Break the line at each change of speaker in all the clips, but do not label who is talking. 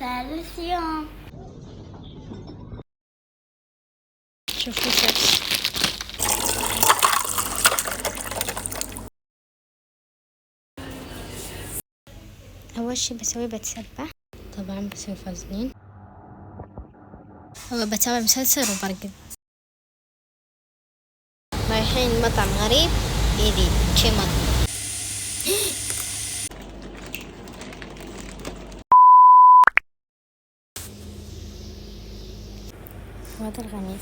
ثالث يوم.
شوفوا شيبس. أول شي بسوي بتسبح، طبعا بسوي فازلين، بتابع مسلسل وبرقد. رايحين مطعم غريب جديد شمال. وهذا القميص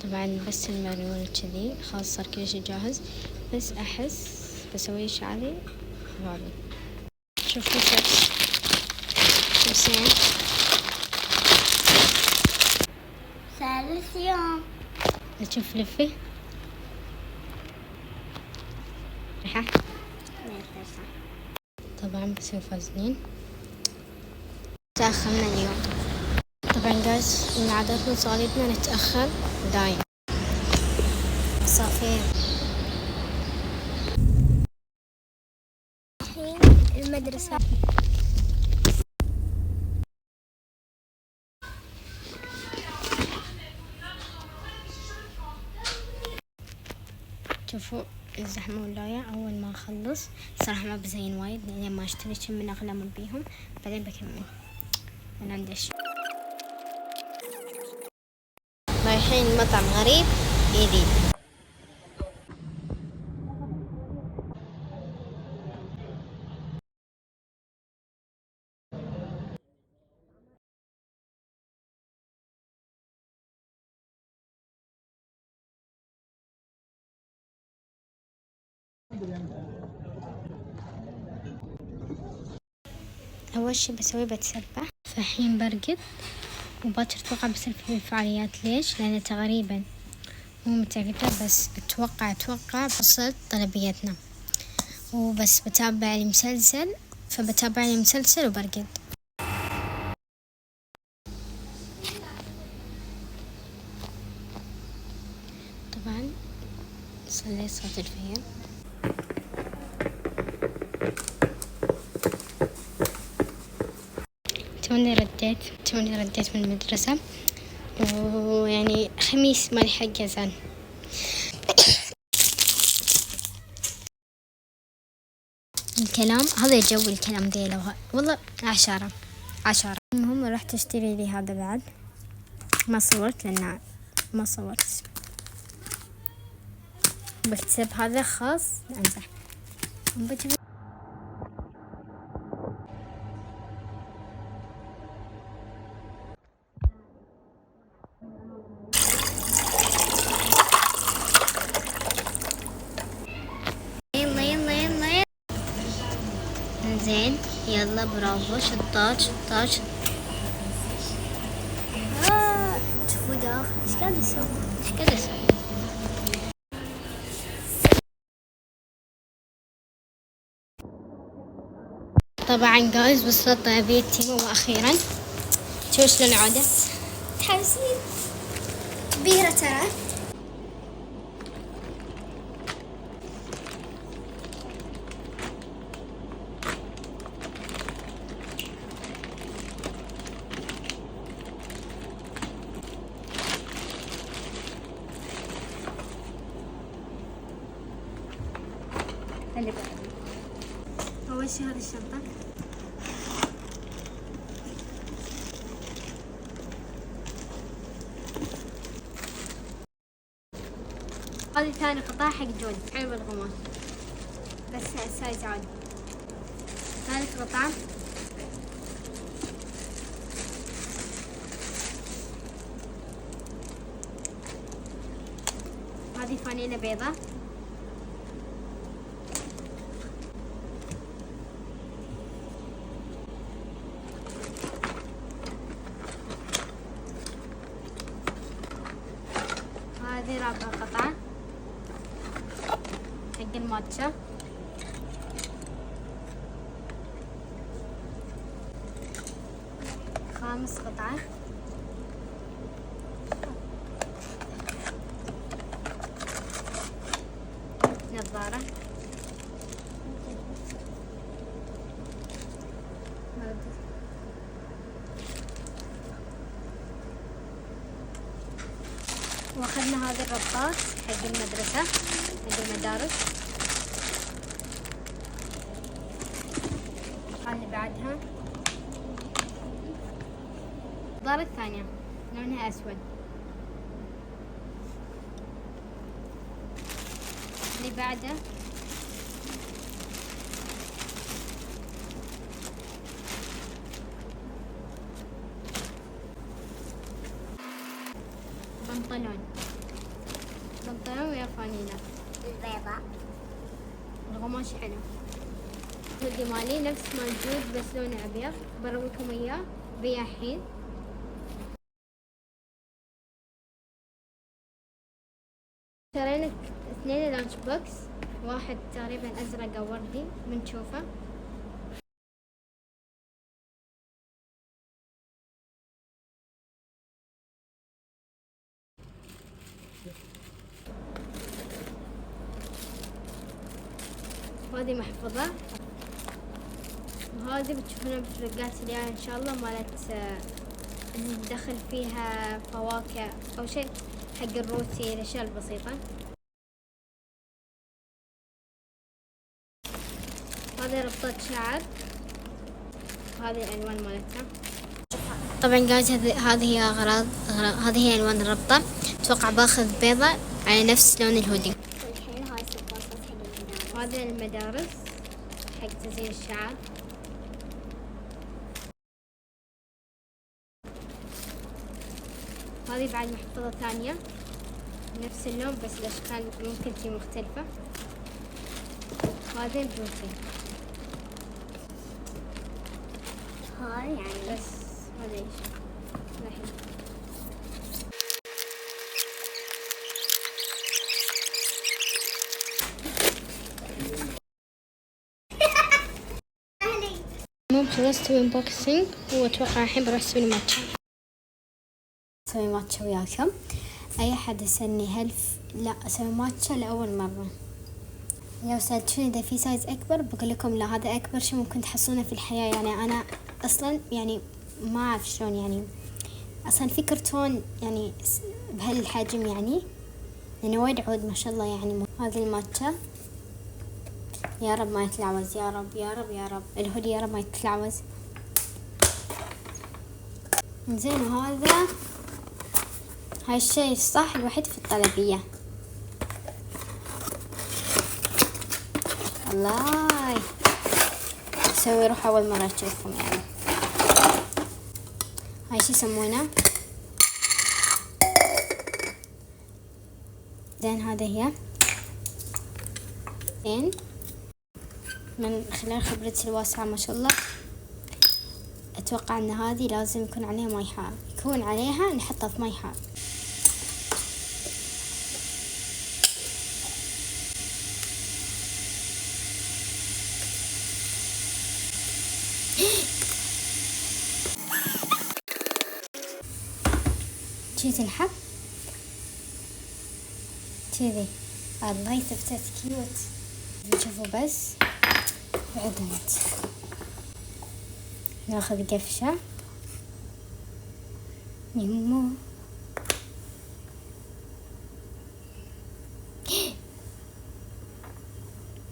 طبعا بس المريول كذي خلاص صار كل شي جاهز، بس أحس بسوي شعري هذا. شوفوا شيبسين.
ثالث يوم.
نشوف لفي ريحة. طبعا بسوي فازلين. تأخرنا اليوم طبعا جايز، من عاداتنا وتقاليدنا نتأخر دايم. صافين
الحين المدرسة.
شوفوا الزحمة واللاية. أول ما أخلص صراحة ما بزين وايد لأني ما أشتري كم من أغلى بيهم، بعدين بكمل أنا ندش. رايحين مطعم غريب جديد. أول شي بسوي بتسبح، فالحين برقد وباكر أتوقع بصير في فعاليات. ليش؟ لأن تقريبا مو متأكدة بس أتوقع وصلت طلبيتنا، وبس بتابع المسلسل، فبتابع المسلسل وبرقد. طبعا صليت صلاة الفجر. توني رديت من المدرسة، ويعني خميس ما لحق يزن. الكلام هذا جو الكلام ديله والله 10. المهم رحت اشتري لي هذا بعد، ما صورت لأن ما صورت. بكتب هذا خاص امزح. زين يلا برافو شطار.
شوفوا داخل ايش قاعد يسوي.
طبعا جايز وصلت طلبيتي واخيرا. شوف شلون عودت
تحسين كبيرة ترى.
أول شي هذه الشنطة، هذه ثاني قطعة حق جون حلو الغماء، بس السايز عادي. ثالث قطعة هذه فانيلة بيضة. هذه رابع قطعة حق الماتشا. خامس قطعة نظارة. واخذنا هذا الرباط حق المدرسة حق المدارس. اللي بعدها النظارة الثانية لونها أسود. اللي بعده بنطلون ويا فانيلة
البيضاء.
القماش حلو. الهودي مالي نفس موجود بس لونه أبيض، برويكم إياه بيا الحين. شرينا 2 لانش بوكس، واحد تقريبا أزرق أو وردي بنشوفه. وهذه محفظة، وهذه بتشوفونها بالفلقات الجاية إن شاء الله مالت ندخل فيها فواكه أو شيء حق الروتي، الأشياء البسيطة. هذه ربطة شعر وهذه الألوان مالتها. طبعا جايز هذه هي أغراض، هذه هي ألوان الربطة. أتوقع باخذ بيضة على نفس لون الهودي.
والحين هاي السباصات حق المدارس.
وهذا المدارس حق تزيين الشعر. هذه بعد محفظة ثانية نفس اللون بس الأشكال ممكن تكون مختلفة. وهذا البروتين.
هاي يعني
بس هذا ايش الحين. المهم خلصت انبوكسينج واتوقع الحين بروح اسوي ماتشا. اسوي ماتشا وياكم. اي حد يسألني لا اسوي ماتشا لاول مرة. لو سألتوني اذا في سايز اكبر بقول لكم لا، هذا اكبر شيء ممكن تحصلونه في الحياة. يعني انا اصلا يعني ما اعرف شلون، يعني اصلا في كرتون يعني بهالحجم يعني لانه وايد عود ما شاء الله. يعني هذه الماتشا يا رب ما يتلعوز، يا رب يا رب يا رب. الهودي يا رب ما يتلعوز. زين وهذا هاي الشيء الصح الوحيد في الطلبية. الله اسوي روح اول مرة اشوفكم يعني. هاي شو يسمونه؟ زين هذا هي زين من خلال خبرتي الواسعة ما شاء الله اتوقع ان هذه لازم يكون عليها ماي حار، يكون عليها نحطها في ماي حار. شي تنحط كذي. الله ثبتت كيوت. نشوفوا بس عدلت. ناخذ قفشة يمو.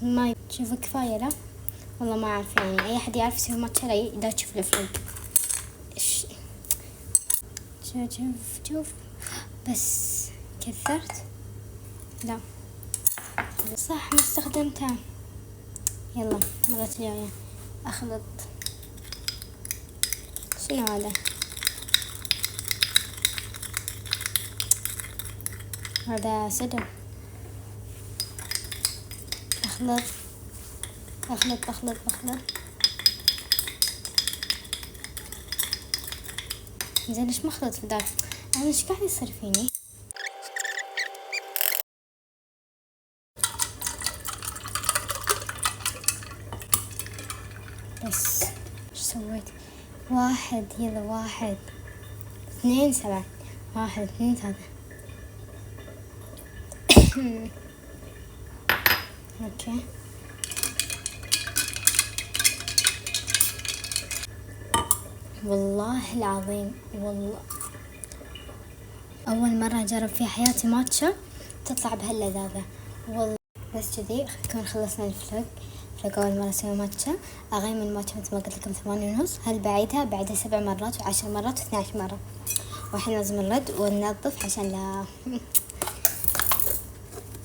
ما شوفوا كفاية لا والله ما أعرف. يعني أي أحد يعرف يسوي ماتشا لا تشوف الفرق. شوف بس كثرت لا صح ما استخدمتها. يلا مرة الجاية أخلط. شنو هذا؟ هذا صدر. أخلط أخلط أخلط أخلط. زين ليش ما أخلط في ذاك؟ أنا إيش قاعد يصير فيني؟ بس إيش سويت؟ 1 يلا 1 2 7 1 2 3. اوكي والله العظيم والله أول مرة أجرب في حياتي ماتشا تطلع بهاللذاذة والله. بس كذي نكون خلصنا الفلوق أول مرة أسوي ماتشا. أغيم الماتشا مثل ما قلت لكم 8.5. هل بعيدها 7 مرات و10 مرات و12 مرة. والحين لازم نرد وننظف عشان لا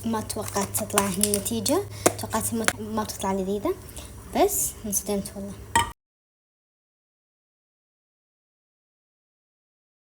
ما توقعت تطلع النتيجة. توقعت ما تطلع لذيذة بس انصدمت والله.